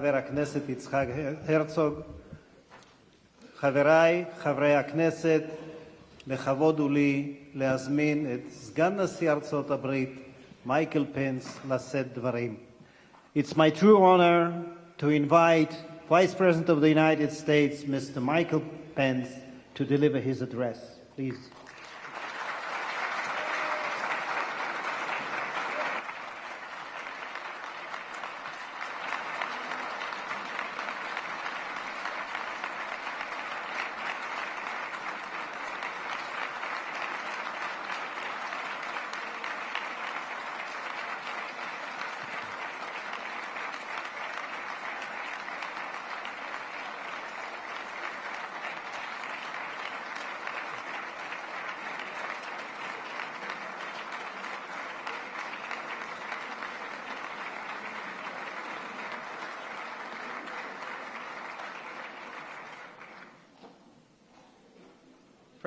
חבר הכנסת יצחק הרצוג, חבריי חברי הכנסת, לכבוד הוא לי להזמין את סגן נשיא ארצות הברית מייקל פנס לשאת דברים. It's my true honor to invite Vice President of the United States, Mr. Michael Pence, to deliver his address. Please.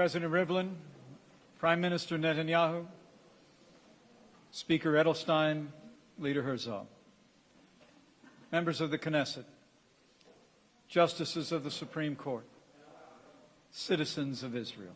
President Rivlin, Prime Minister Netanyahu, Speaker Edelstein, Leader Herzog, members of the Knesset, justices of the Supreme Court, citizens of Israel.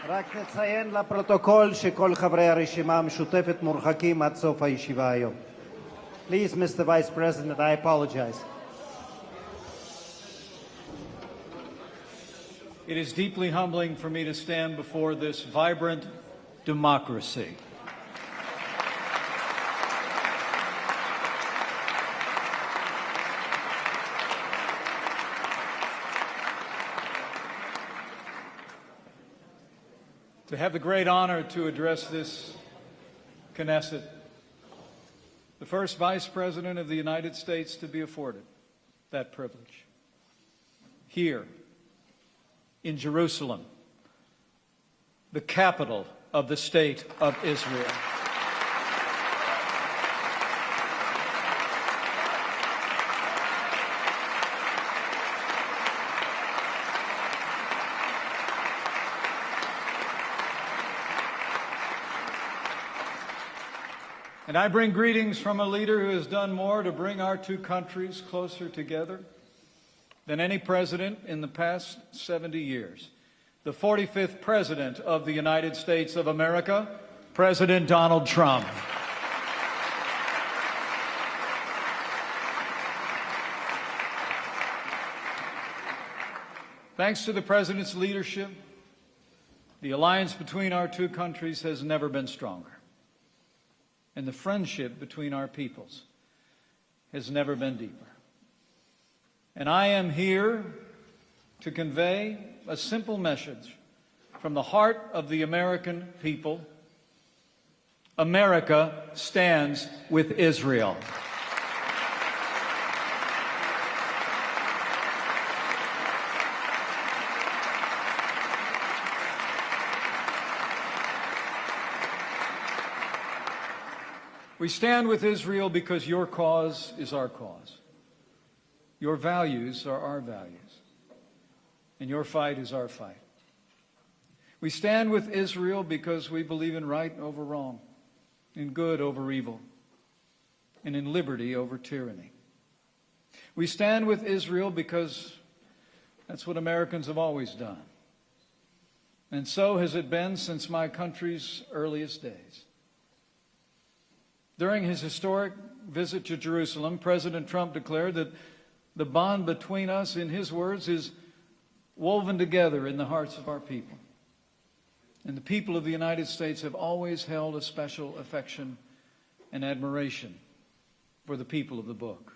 רק נציין לפרוטוקול שכל חברי הרשימה המשותפת מורחקים עד סוף הישיבה היום. Please, Mr. Vice President, I apologize. It is deeply humbling for me to stand before this vibrant democracy. To have the great honor to address this Knesset, the first Vice President of the United States to be afforded that privilege. Here, in Jerusalem, the capital of the State of Israel. And I bring greetings from a leader who has done more to bring our two countries closer together than any president in the past 70 years. The 45th President of the United States of America, President Donald Trump. Thanks to the President's leadership, the alliance between our two countries has never been stronger. And the friendship between our peoples has never been deeper. And I am here to convey a simple message from the heart of the American people. America stands with Israel. We stand with Israel because your cause is our cause. Your values are our values. And your fight is our fight. We stand with Israel because we believe in right over wrong, in good over evil, and in liberty over tyranny. We stand with Israel because that's what Americans have always done. And so has it been since my country's earliest days. During his historic visit to Jerusalem, President Trump declared that the bond between us, in his words, is woven together in the hearts of our people. And the people of the United States have always held a special affection and admiration for the people of the book.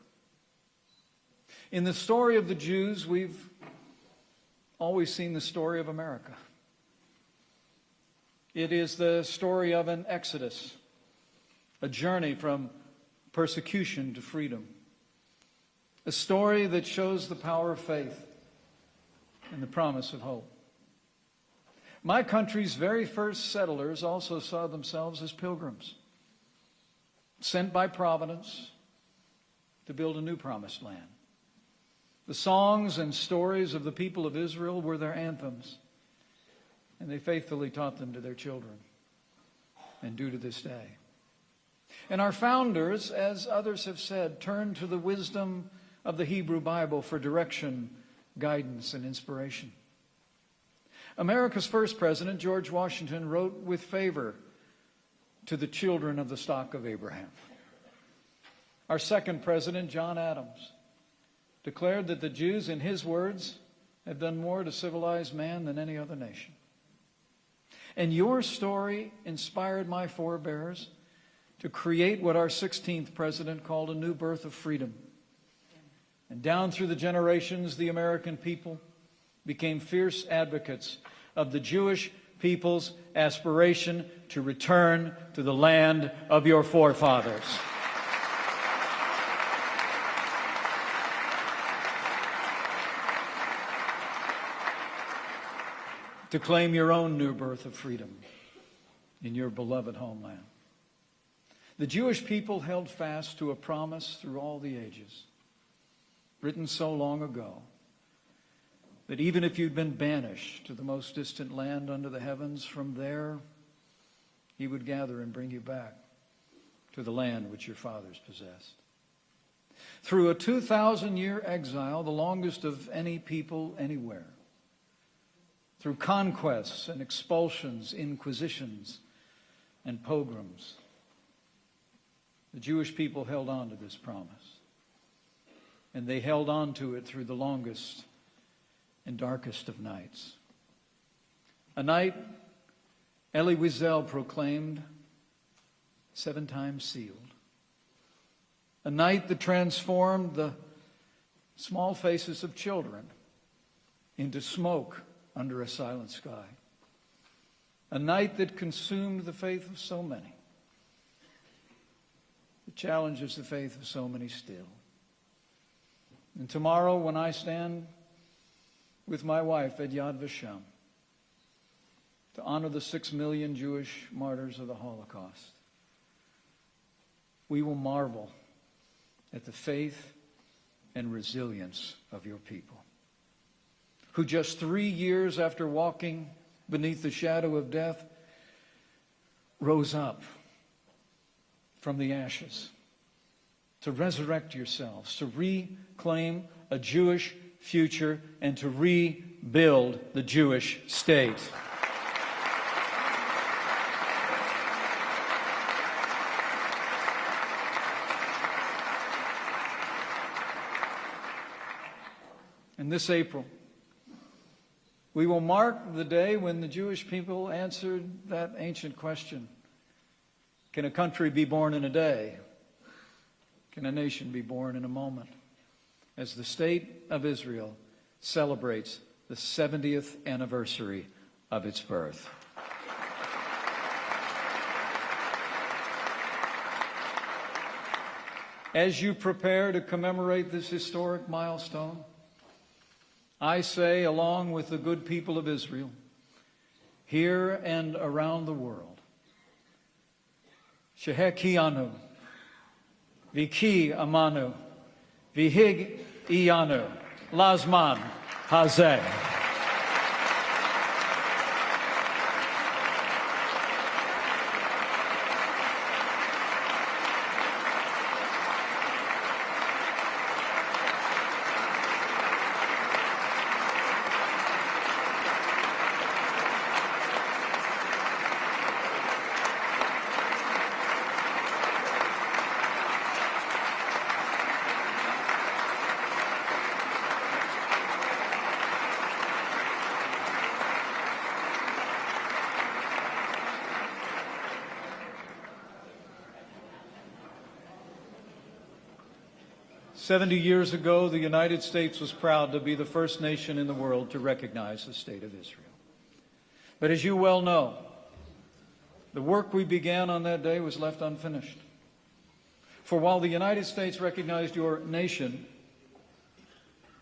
In the story of the Jews, we've always seen the story of America. It is the story of an exodus, a journey from persecution to freedom, a story that shows the power of faith and the promise of hope. My country's very first settlers also saw themselves as pilgrims, sent by Providence to build a new promised land. The songs and stories of the people of Israel were their anthems, and they faithfully taught them to their children, and do to this day. And our founders, as others have said, turned to the wisdom of the Hebrew Bible for direction, guidance, and inspiration. America's first president, George Washington, wrote with favor to the children of the stock of Abraham. Our second president, John Adams, declared that the Jews, in his words, have done more to civilize man than any other nation. And your story inspired my forebears to create what our 16th president called a new birth of freedom. And down through the generations, the American people became fierce advocates of the Jewish people's aspiration to return to the land of your forefathers. To claim your own new birth of freedom in your beloved homeland. The Jewish people held fast to a promise through all the ages, written so long ago, that even if you'd been banished to the most distant land under the heavens, from there he would gather and bring you back to the land which your fathers possessed. Through a 2,000-year exile, the longest of any people anywhere, through conquests and expulsions, inquisitions, and pogroms, the Jewish people held on to this promise. And they held on to it through the longest and darkest of nights. A night Elie Wiesel proclaimed 7 times sealed. A night that transformed the small faces of children into smoke under a silent sky. A night that consumed the faith of so many. It challenges the faith of so many still. And tomorrow, when I stand with my wife at Yad Vashem to honor the 6 million Jewish martyrs of the Holocaust, we will marvel at the faith and resilience of your people, who just 3 years after walking beneath the shadow of death rose up from the ashes to resurrect yourselves, to reclaim a Jewish future, and to rebuild the Jewish state. And this April, we will mark the day when the Jewish people answered that ancient question: can a country be born in a day? Can a nation be born in a moment? As the state of Israel celebrates the 70th anniversary of its birth. As you prepare to commemorate this historic milestone, I say, along with the good people of Israel, here and around the world, Shehekianu, Viki Amanu, Vihig Iyanu, Lazman Hazeh. 70 years ago, the United States was proud to be the first nation in the world to recognize the State of Israel. But as you well know, the work we began on that day was left unfinished. For while the United States recognized your nation,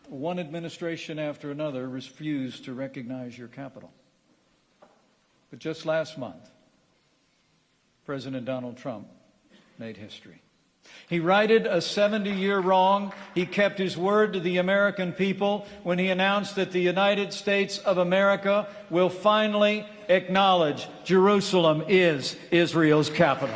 one administration after another refused to recognize your capital. But just last month, President Donald Trump made history. He righted a 70-year wrong. He kept his word to the American people when he announced that the United States of America will finally acknowledge Jerusalem is Israel's capital.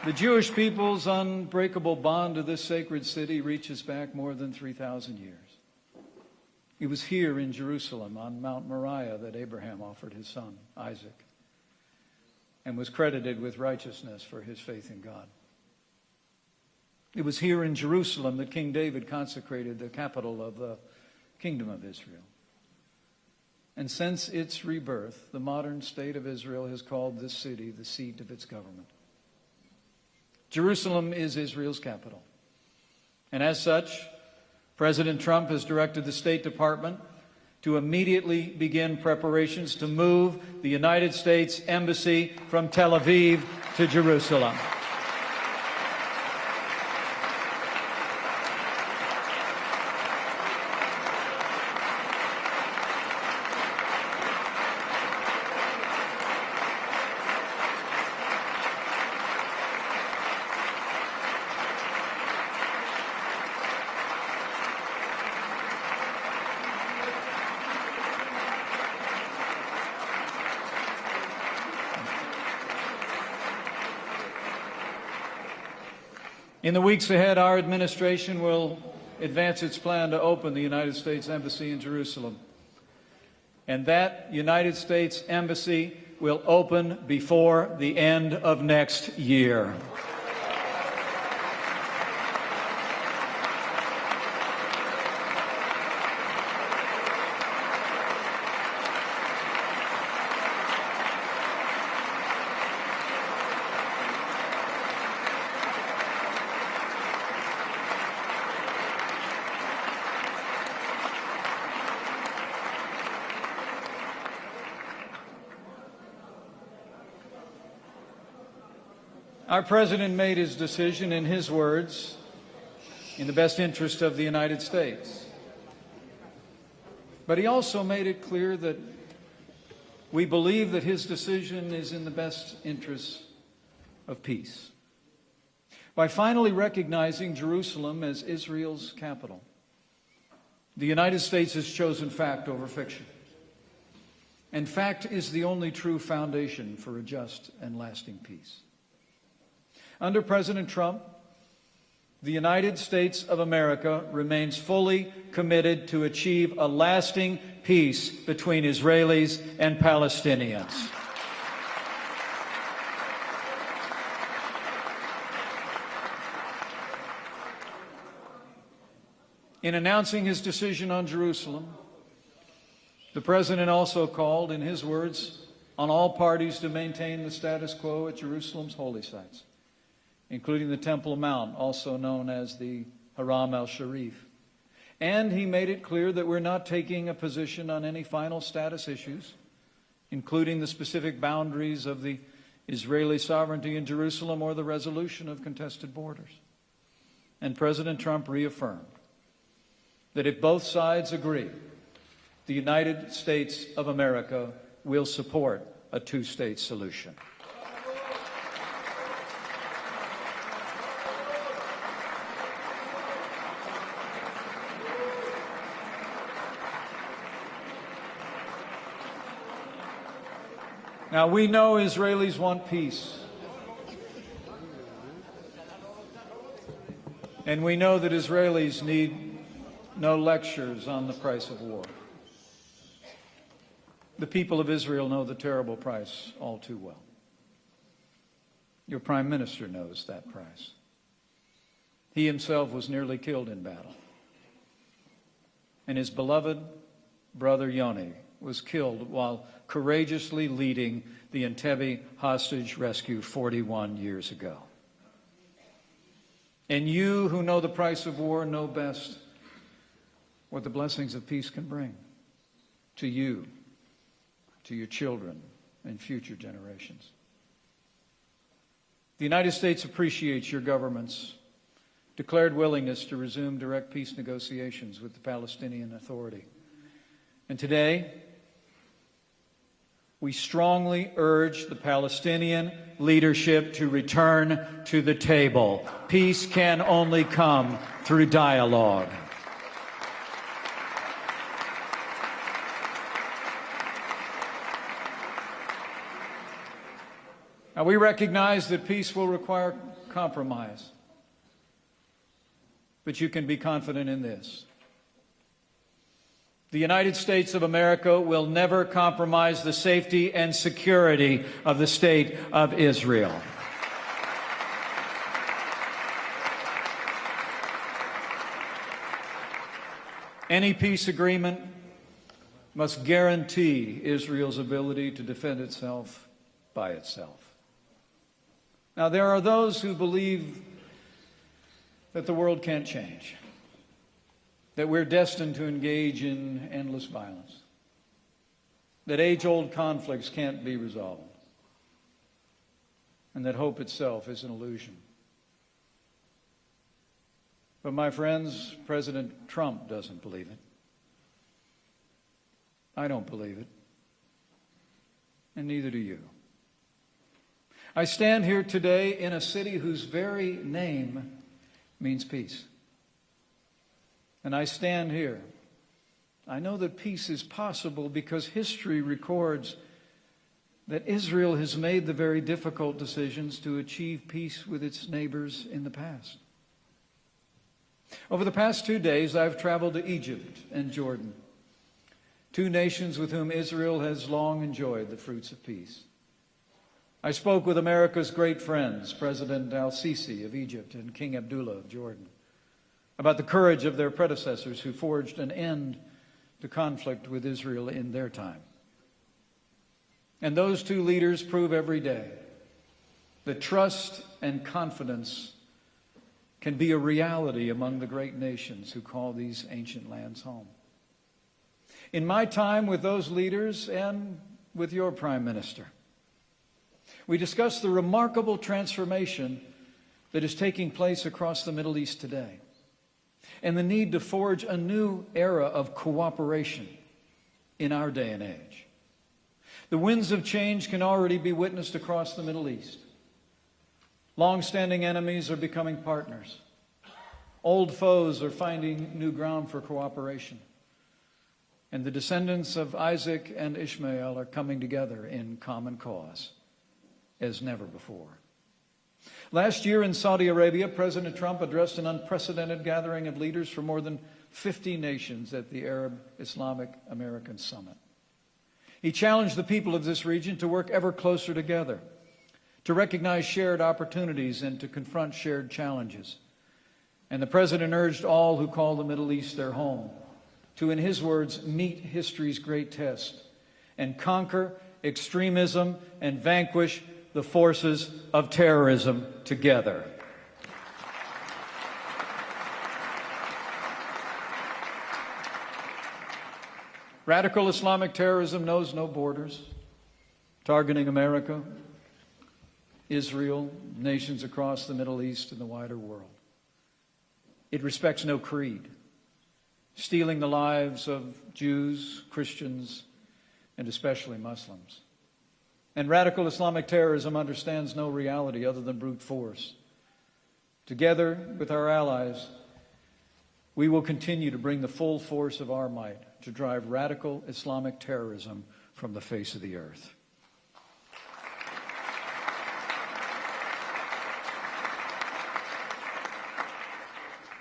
The Jewish people's unbreakable bond to this sacred city reaches back more than 3,000 years. It was here in Jerusalem on Mount Moriah that Abraham offered his son, Isaac, and was credited with righteousness for his faith in God. It was here in Jerusalem that King David consecrated the capital of the Kingdom of Israel. And since its rebirth, the modern state of Israel has called this city the seat of its government. Jerusalem is Israel's capital. And as such, President Trump has directed the State Department to immediately begin preparations to move the United States Embassy from Tel Aviv to Jerusalem. In the weeks ahead, our administration will advance its plan to open the United States Embassy in Jerusalem. And that United States Embassy will open before the end of next year. Our president made his decision, in his words, in the best interest of the United States. But he also made it clear that we believe that his decision is in the best interest of peace. By finally recognizing Jerusalem as Israel's capital, the United States has chosen fact over fiction. And fact is the only true foundation for a just and lasting peace. Under President Trump, the United States of America remains fully committed to achieve a lasting peace between Israelis and Palestinians. In announcing his decision on Jerusalem, the President also called, in his words, on all parties to maintain the status quo at Jerusalem's holy sites, including the Temple Mount, also known as the Haram al-Sharif. And he made it clear that we're not taking a position on any final status issues, including the specific boundaries of the Israeli sovereignty in Jerusalem or the resolution of contested borders. And President Trump reaffirmed that if both sides agree, the United States of America will support a two-state solution. Now, we know Israelis want peace. And we know that Israelis need no lectures on the price of war. The people of Israel know the terrible price all too well. Your Prime Minister knows that price. He himself was nearly killed in battle. And his beloved brother Yoni was killed while courageously leading the Entebbe hostage rescue 41 years ago. And you who know the price of war know best what the blessings of peace can bring to you, to your children, and future generations. The United States appreciates your government's declared willingness to resume direct peace negotiations with the Palestinian Authority. And today, we strongly urge the Palestinian leadership to return to the table. Peace can only come through dialogue. Now, we recognize that peace will require compromise. But you can be confident in this. The United States of America will never compromise the safety and security of the State of Israel. Any peace agreement must guarantee Israel's ability to defend itself by itself. Now, there are those who believe that the world can't change, that we're destined to engage in endless violence, that age-old conflicts can't be resolved, and that hope itself is an illusion. But my friends, President Trump doesn't believe it. I don't believe it, and neither do you. I stand here today in a city whose very name means peace. And I stand here. I know that peace is possible because history records that Israel has made the very difficult decisions to achieve peace with its neighbors in the past. Over the past 2 days, I've traveled to Egypt and Jordan, two nations with whom Israel has long enjoyed the fruits of peace. I spoke with America's great friends, President al-Sisi of Egypt and King Abdullah of Jordan, about the courage of their predecessors who forged an end to conflict with Israel in their time. And those two leaders prove every day that trust and confidence can be a reality among the great nations who call these ancient lands home. In my time with those leaders and with your Prime Minister, we discussed the remarkable transformation that is taking place across the Middle East today and the need to forge a new era of cooperation in our day and age. The winds of change can already be witnessed across the Middle East. Long-standing enemies are becoming partners. Old foes are finding new ground for cooperation. And the descendants of Isaac and Ishmael are coming together in common cause as never before. Last year in Saudi Arabia, President Trump addressed an unprecedented gathering of leaders from more than 50 nations at the Arab Islamic American Summit. He challenged the people of this region to work ever closer together, to recognize shared opportunities and to confront shared challenges. And the president urged all who call the Middle East their home to, in his words, meet history's great test and conquer extremism and vanquish the forces of terrorism together. Radical Islamic terrorism knows no borders, targeting America, Israel, nations across the Middle East and the wider world. It respects no creed, stealing the lives of Jews, Christians, and especially Muslims. And radical Islamic terrorism understands no reality other than brute force. Together with our allies, we will continue to bring the full force of our might to drive radical Islamic terrorism from the face of the earth.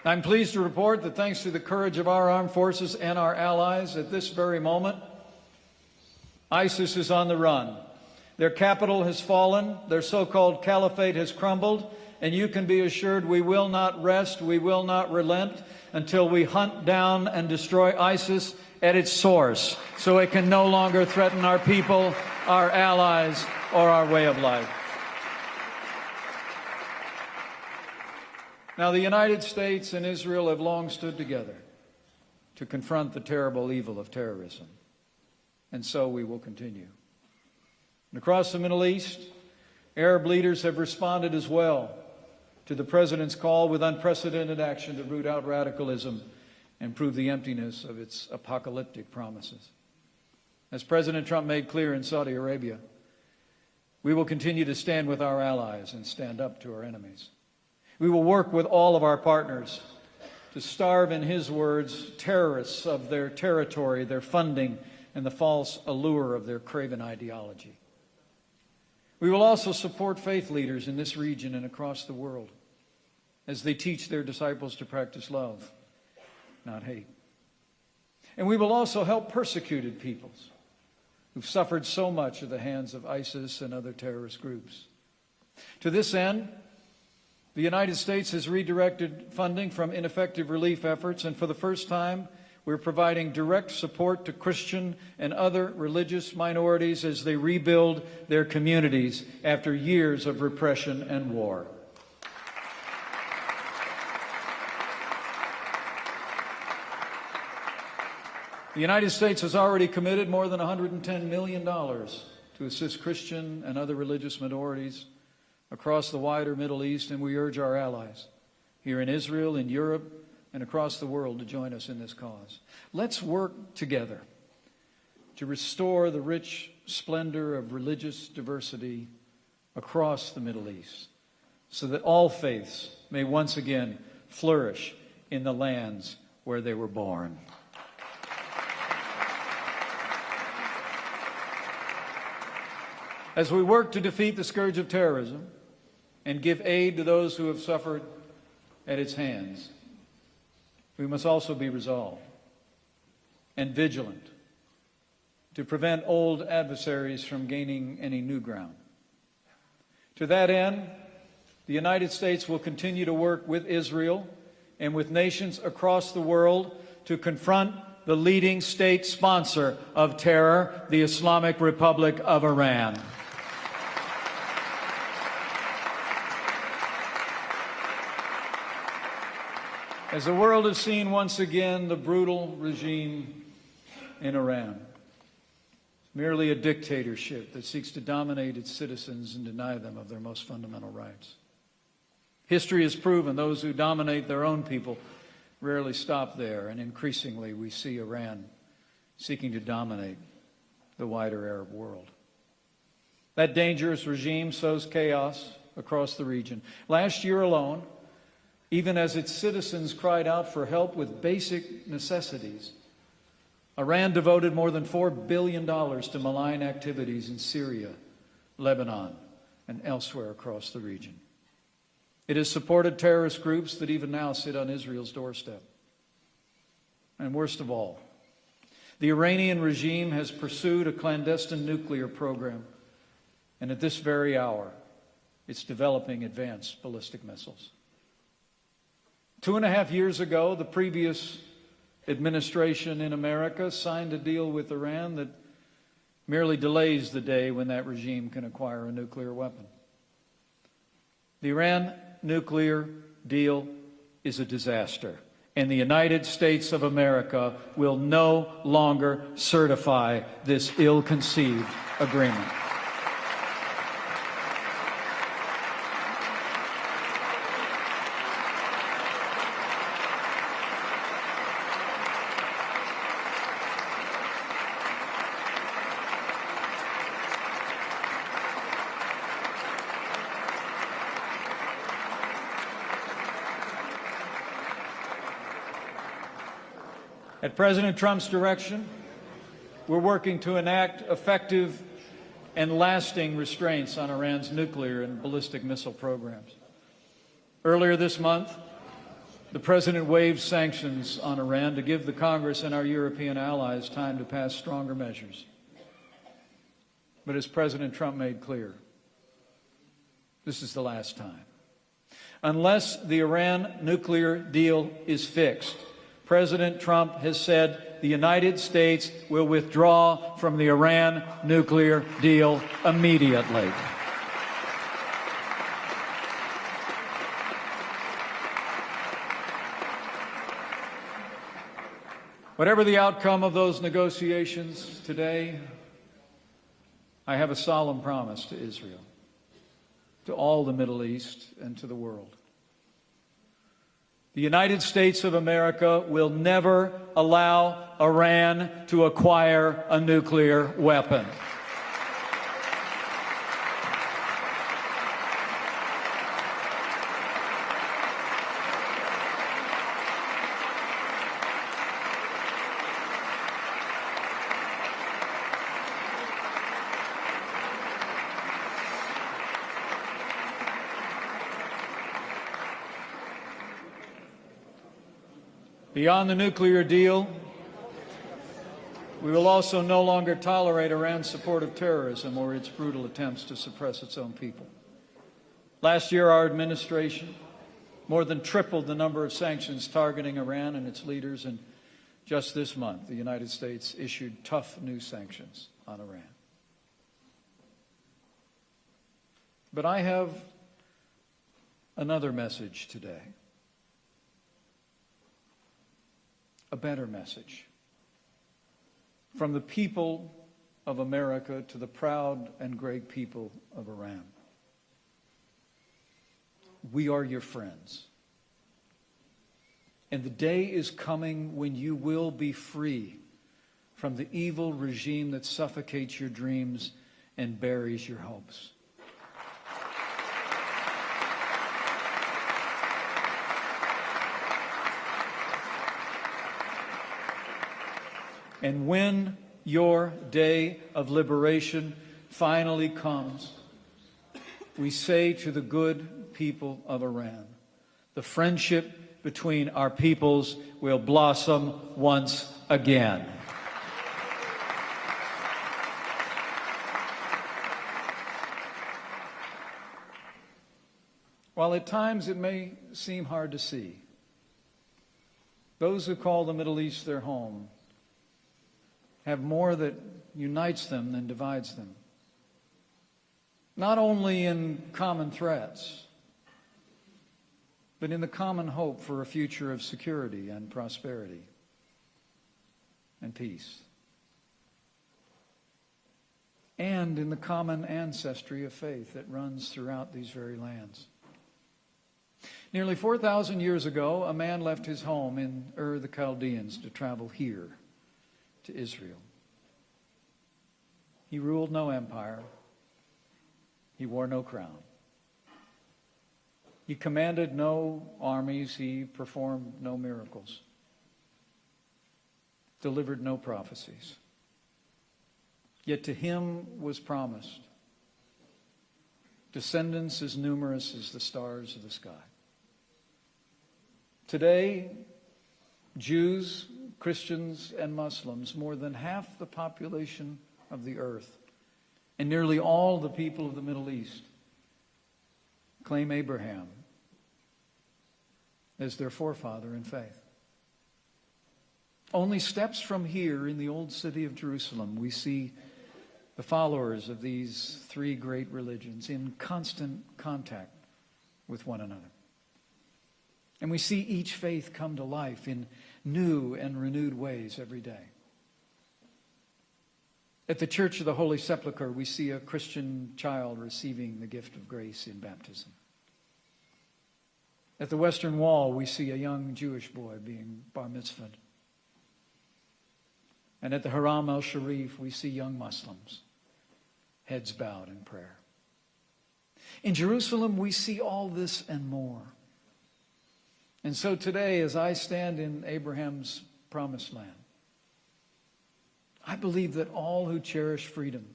I'm pleased to report that thanks to the courage of our armed forces and our allies at this very moment, ISIS is on the run. Their capital has fallen, their so-called caliphate has crumbled, and you can be assured we will not rest, we will not relent until we hunt down and destroy ISIS at its source so it can no longer threaten our people, our allies, or our way of life. Now, the United States and Israel have long stood together to confront the terrible evil of terrorism, and so we will continue. And across the Middle East, Arab leaders have responded as well to the President's call with unprecedented action to root out radicalism and prove the emptiness of its apocalyptic promises. As President Trump made clear in Saudi Arabia, we will continue to stand with our allies and stand up to our enemies. We will work with all of our partners to starve, in his words, terrorists of their territory, their funding, and the false allure of their craven ideology. We will also support faith leaders in this region and across the world as they teach their disciples to practice love, not hate. And we will also help persecuted peoples who've suffered so much at the hands of ISIS and other terrorist groups. To this end, the United States has redirected funding from ineffective relief efforts, and for the first time, we're providing direct support to Christian and other religious minorities as they rebuild their communities after years of repression and war. The United States has already committed more than $110 million to assist Christian and other religious minorities across the wider Middle East, and we urge our allies here in Israel, in Europe, and across the world to join us in this cause. Let's work together to restore the rich splendor of religious diversity across the Middle East so that all faiths may once again flourish in the lands where they were born. As we work to defeat the scourge of terrorism and give aid to those who have suffered at its hands, we must also be resolved and vigilant to prevent old adversaries from gaining any new ground. To that end, the United States will continue to work with Israel and with nations across the world to confront the leading state sponsor of terror, the Islamic Republic of Iran. As the world has seen once again the brutal regime in Iran, merely a dictatorship that seeks to dominate its citizens and deny them of their most fundamental rights. History has proven those who dominate their own people rarely stop there, and increasingly we see Iran seeking to dominate the wider Arab world. That dangerous regime sows chaos across the region. Last year alone, even as its citizens cried out for help with basic necessities, Iran devoted more than $4 billion to malign activities in Syria, Lebanon, and elsewhere across the region. It has supported terrorist groups that even now sit on Israel's doorstep. And worst of all, the Iranian regime has pursued a clandestine nuclear program, and at this very hour, it's developing advanced ballistic missiles. 2.5 years ago, the previous administration in America signed a deal with Iran that merely delays the day when that regime can acquire a nuclear weapon. The Iran nuclear deal is a disaster, and the United States of America will no longer certify this ill-conceived agreement. At President Trump's direction, we're working to enact effective and lasting restraints on Iran's nuclear and ballistic missile programs. Earlier this month, the President waived sanctions on Iran to give the Congress and our European allies time to pass stronger measures. But as President Trump made clear, this is the last time. Unless the Iran nuclear deal is fixed, President Trump has said the United States will withdraw from the Iran nuclear deal immediately. Whatever the outcome of those negotiations today, I have a solemn promise to Israel, to all the Middle East, and to the world. The United States of America will never allow Iran to acquire a nuclear weapon. Beyond the nuclear deal, we will also no longer tolerate Iran's support of terrorism or its brutal attempts to suppress its own people. Last year, our administration more than tripled the number of sanctions targeting Iran and its leaders, and just this month, the United States issued tough new sanctions on Iran. But I have another message today. A better message from the people of America to the proud and great people of Iran. We are your friends. And the day is coming when you will be free from the evil regime that suffocates your dreams and buries your hopes. And when your day of liberation finally comes, we say to the good people of Iran, the friendship between our peoples will blossom once again. While at times it may seem hard to see, those who call the Middle East their home have more that unites them than divides them. Not only in common threats, but in the common hope for a future of security and prosperity and peace. And in the common ancestry of faith that runs throughout these very lands. Nearly 4,000 years ago, a man left his home in Ur the Chaldeans to travel here to Israel. He ruled no empire. He wore no crown. He commanded no armies. He performed no miracles. Delivered no prophecies. Yet to him was promised descendants as numerous as the stars of the sky. Today, Jews, Christians, and Muslims, more than half the population of the earth, and nearly all the people of the Middle East, claim Abraham as their forefather in faith. Only steps from here in the old city of Jerusalem, we see the followers of these three great religions in constant contact with one another. And we see each faith come to life in new and renewed ways every day. At the Church of the Holy Sepulchre, we see a Christian child receiving the gift of grace in baptism. At the Western Wall, we see a young Jewish boy being bar mitzvahed. And at the Haram al-Sharif, we see young Muslims, heads bowed in prayer. In Jerusalem, we see all this and more. And so today, as I stand in Abraham's promised land, I believe that all who cherish freedom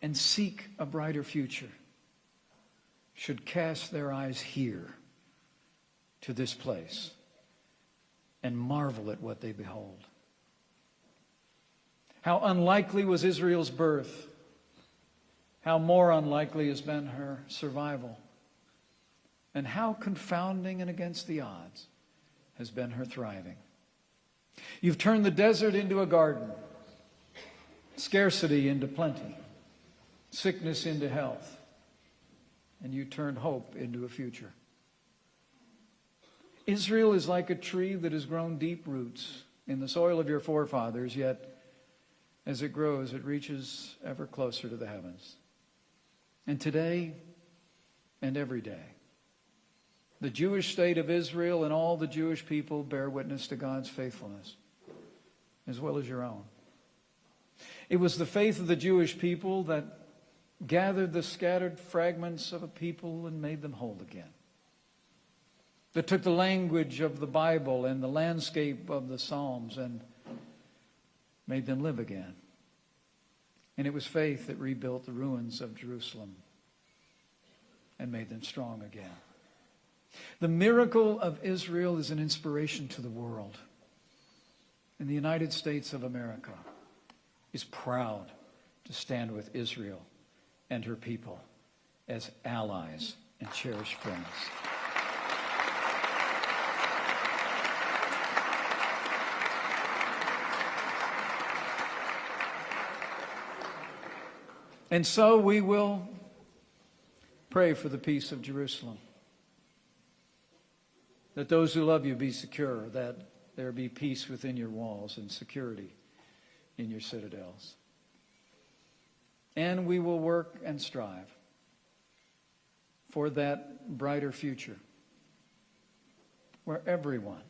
and seek a brighter future should cast their eyes here to this place and marvel at what they behold. How unlikely was Israel's birth? How more unlikely has been her survival? And how confounding and against the odds has been her thriving. You've turned the desert into a garden, scarcity into plenty, sickness into health, and you turned hope into a future. Israel is like a tree that has grown deep roots in the soil of your forefathers, yet as it grows, it reaches ever closer to the heavens. And today and every day, the Jewish state of Israel and all the Jewish people bear witness to God's faithfulness, as well as your own. It was the faith of the Jewish people that gathered the scattered fragments of a people and made them whole again. That took the language of the Bible and the landscape of the Psalms and made them live again. And it was faith that rebuilt the ruins of Jerusalem and made them strong again. The miracle of Israel is an inspiration to the world. And the United States of America is proud to stand with Israel and her people as allies and cherished friends. And so we will pray for the peace of Jerusalem. That those who love you be secure, that there be peace within your walls and security in your citadels. And we will work and strive for that brighter future where everyone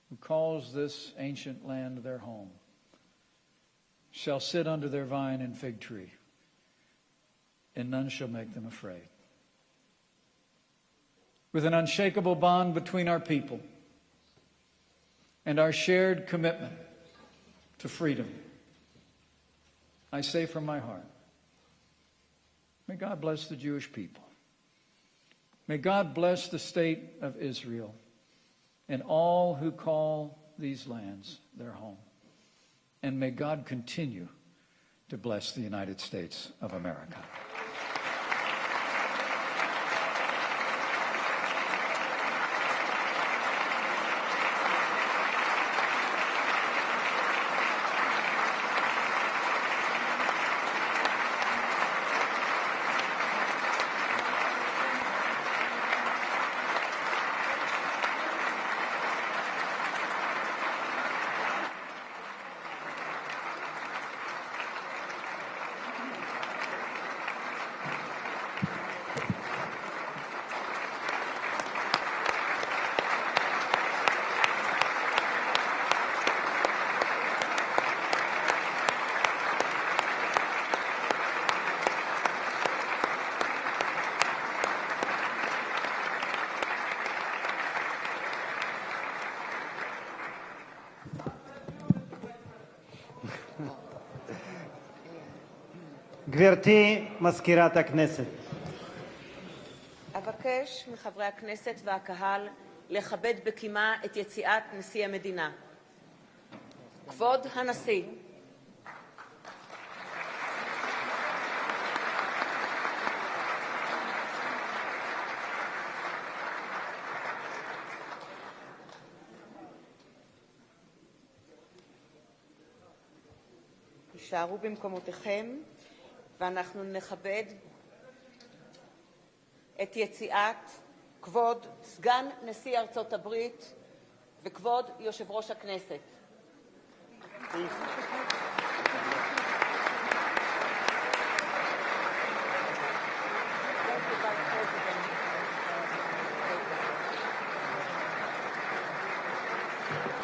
who calls this ancient land their home shall sit under their vine and fig tree, and none shall make them afraid. With an unshakable bond between our people and our shared commitment to freedom, I say from my heart, may God bless the Jewish people. May God bless the state of Israel and all who call these lands their home. And may God continue to bless the United States of America. גברתי מזכירת הכנסת. אבקש מחברי הכנסת והקהל לכבד בקימה את יציאת נשיא המדינה. כבוד הנשיא. הישארו במקומותיכם ואנחנו נכבד את יציאת כבוד סגן נשיא ארצות הברית וכבוד יושב ראש הכנסת. Thank you.